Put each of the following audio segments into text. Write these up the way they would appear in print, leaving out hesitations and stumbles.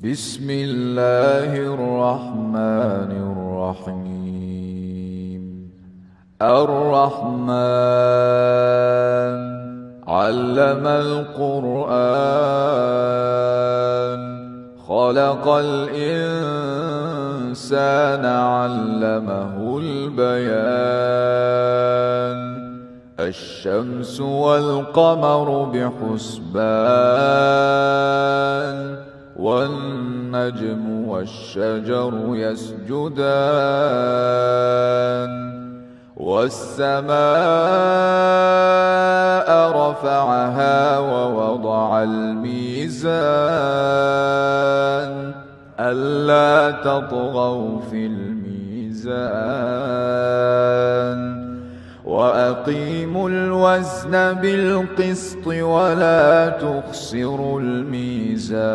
بسم الله الرحمن الرحيم. الرحمن علم القرآن، خلق الإنسان علمه البيان. الشمس والقمر بحسبان، والنجم والشجر يسجدان. والسماء رفعها ووضع الميزان، ألا تطغوا في الميزان. وأقيموا الوزن بالقسط ولا تخسروا الميزان.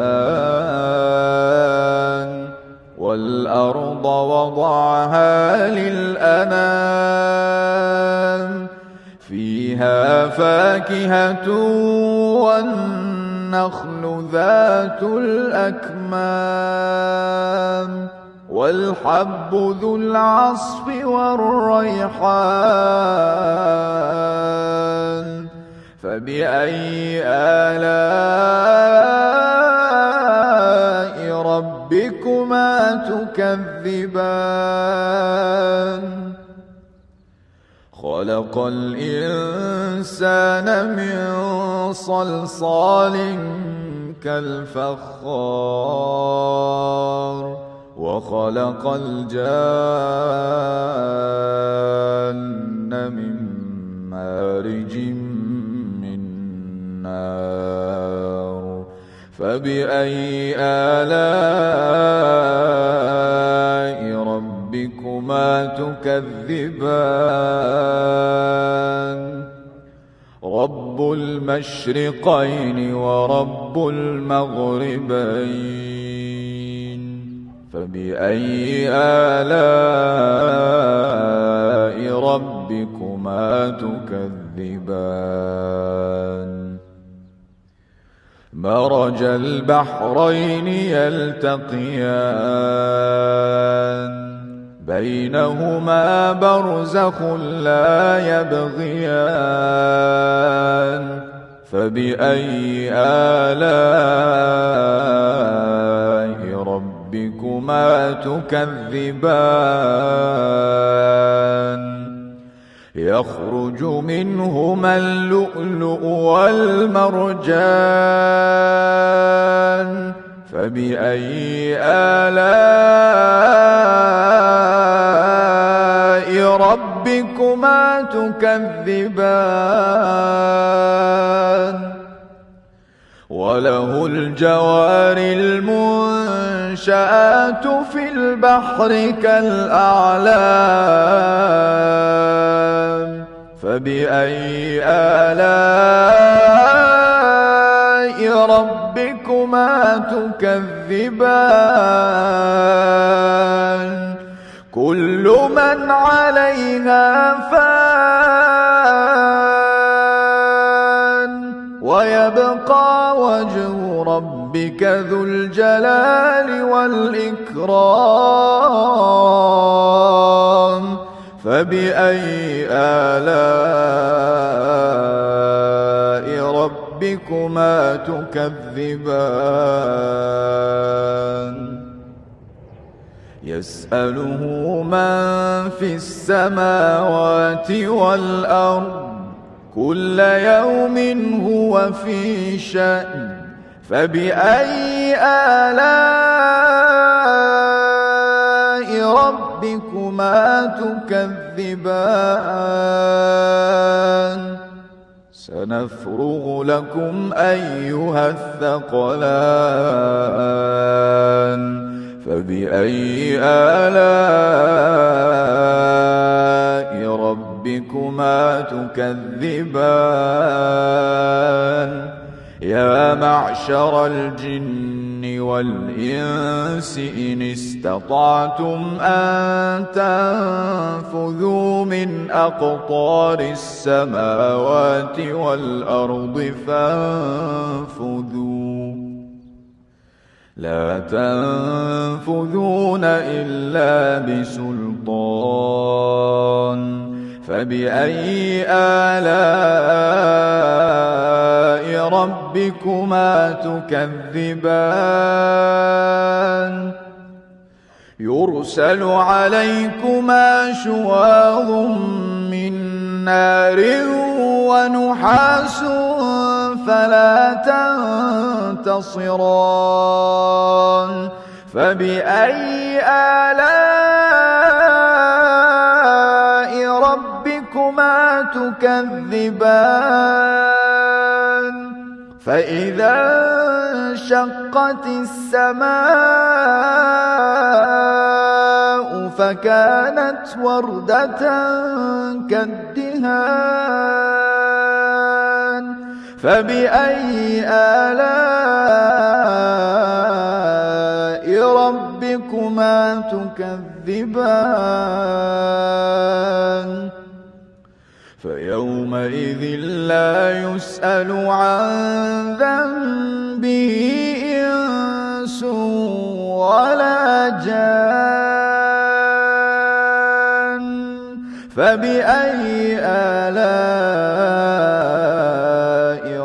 والأرض وضعها للأنام، فيها فاكهة والنخل ذات الأكمام، والحب ذو العصف والريحان. فبأي آلاء ربكما تكذبان؟ خلق الإنسان من صلصال كالفخار، وخلق الجان من مارج من نار. فبأي آلاء ربكما تكذبان؟ رب المشرقين ورب المغربين، فبأي آلاء ربكما تكذبان؟ مرج البحرين يلتقيان، بينهما برزخ لا يبغيان. فبأي آلاء ربكما تكذبان؟ يخرج منهما اللؤلؤ والمرجان، فبأي آلاء ربكما تكذبان؟ وله الجوار المنشآت في البحر كالأعلام، فبأي آلاء ربكما تكذبان؟ كل من عليها فان، ويبقى وجه ربك ذو الجلال والإكرام. فبأي آلاء ربكما تكذبان؟ يسأله من في السماوات والأرض، كل يوم هو في شأن. فبأي آلاء ربكما تكذبان؟ سنفرغ لكم أيها الثقلان. فبأي آلاء ربكما تكذبان؟ يا معشر الجن والإنس إن استطعتم أن تنفذوا من أقطار السماوات والأرض فانفذوا، لا تنفذون إلا بسلطان فبأي آلاء ربكما تكذبان يرسل عليكما شواظ من نار ونحاس فلا تنتصران فبأي آلاء ربكما تكذبان فإذا انشقت السماء فكانت وردة كالدهان فبأي آلاء ربكما تكذبان فيومئذ لا يسأل عن ذنبه إنس ولا جان فبأي آلاء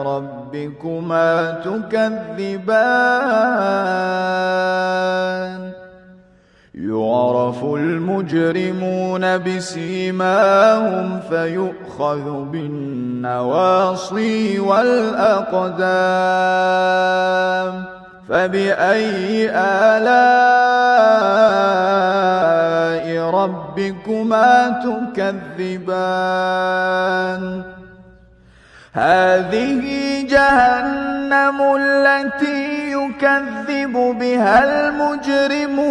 ربكما تكذبان يعرف المجرمون بسيماهم فيؤخذ بالنواصي والأقدام فبأي آلاء ربكما تكذبان هذه جهنم التي يكذب بها المجرمون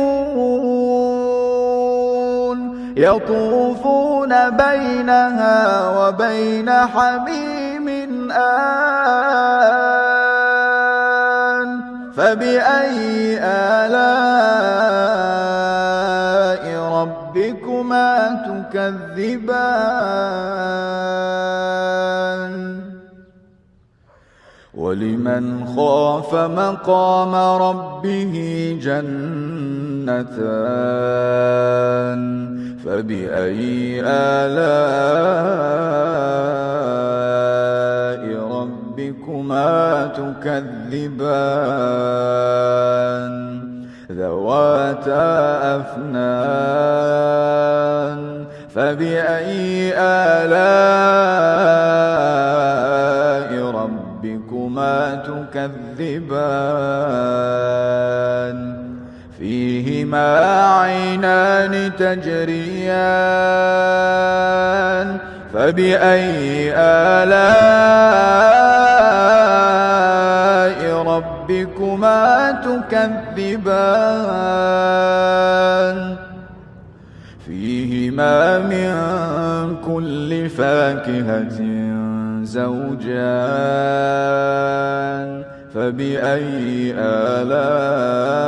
يطوفون بينها وبين حميم آن فبأي آلاء ربكما تكذبان ولمن خاف مقام ربه جنتان فبأي آلاء ربكما تكذبان ذواتا أفنان فبأي آلاء ربكما تكذبان فيهما عينان تجريان فبأي آلاء ربكما تكذبان فيهما من كل فاكهة زوجان فبأي آلاء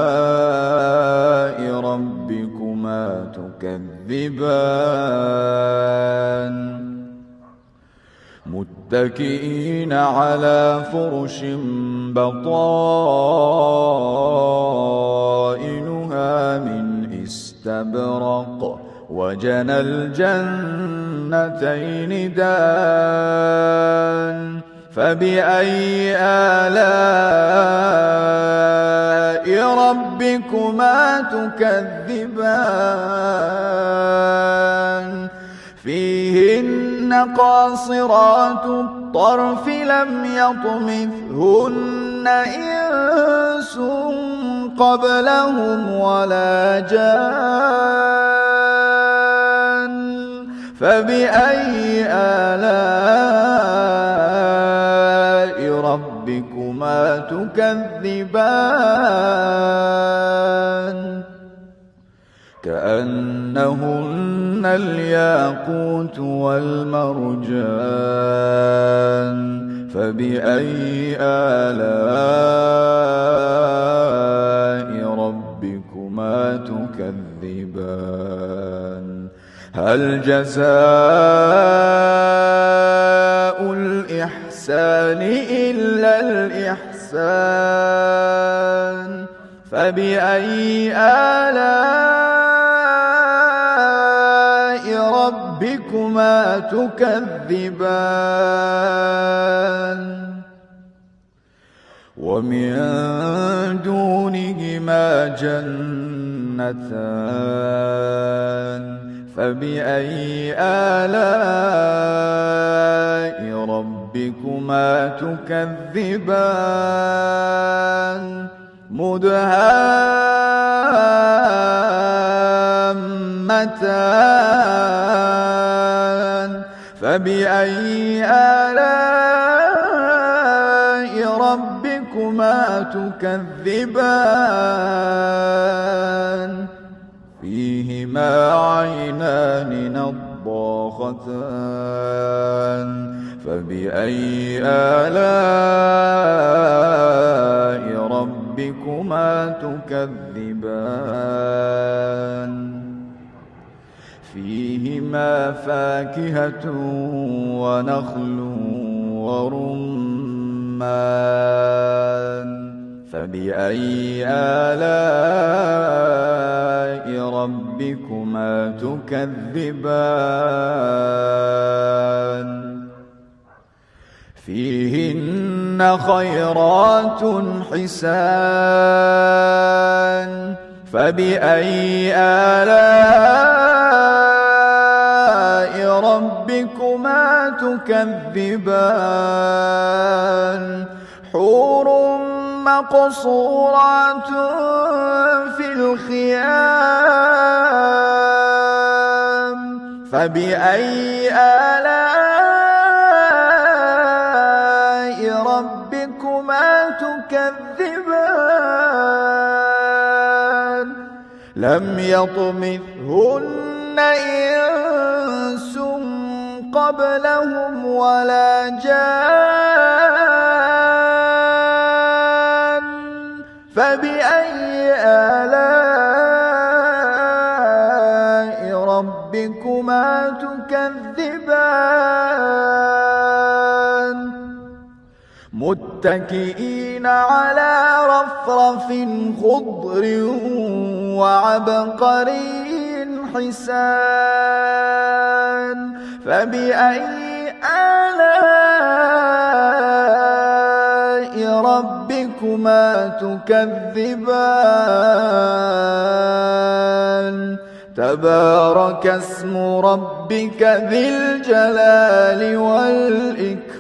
ربكما تكذبان متكئين على فرش بطائنها من استبرق وجنى الجنتين دان فبأي آلاء ربكما تكذبان فيهن قاصرات الطرف لم يطمثهن إنس قبلهم ولا جان فبأي آلاء ربكما تكذبان كأنهن الياقوت والمرجان فبأي آلاء ربكما تكذبان هل جزاء الإحسان إلا الإحسان فبأي آلاء ربكما تكذبان ومن دونهما جنتان فبأي آلاء ربكما تكذبان مدهامتان فبأي آلاء ربكما تكذبان فيهما عينان نضاختان فبأي آلاء ربكما تكذبان فيهما فاكهة ونخل ورمان فبأي آلاء ربكما تكذبان فيهن خيرات حسان فبأي آلاء ربكما تكذبان حور مقصورات في الخيام فبأي آلاء ربكما تكذبان لم يطمثهن إنس قبلهم ولا جان فبأي آلاء ربكما تكذبان متكئين على رفرف خضر وعبقري حسان فبأي آلاء ربكما تكذبان تبارك اسم ربك ذي الجلال والإكرام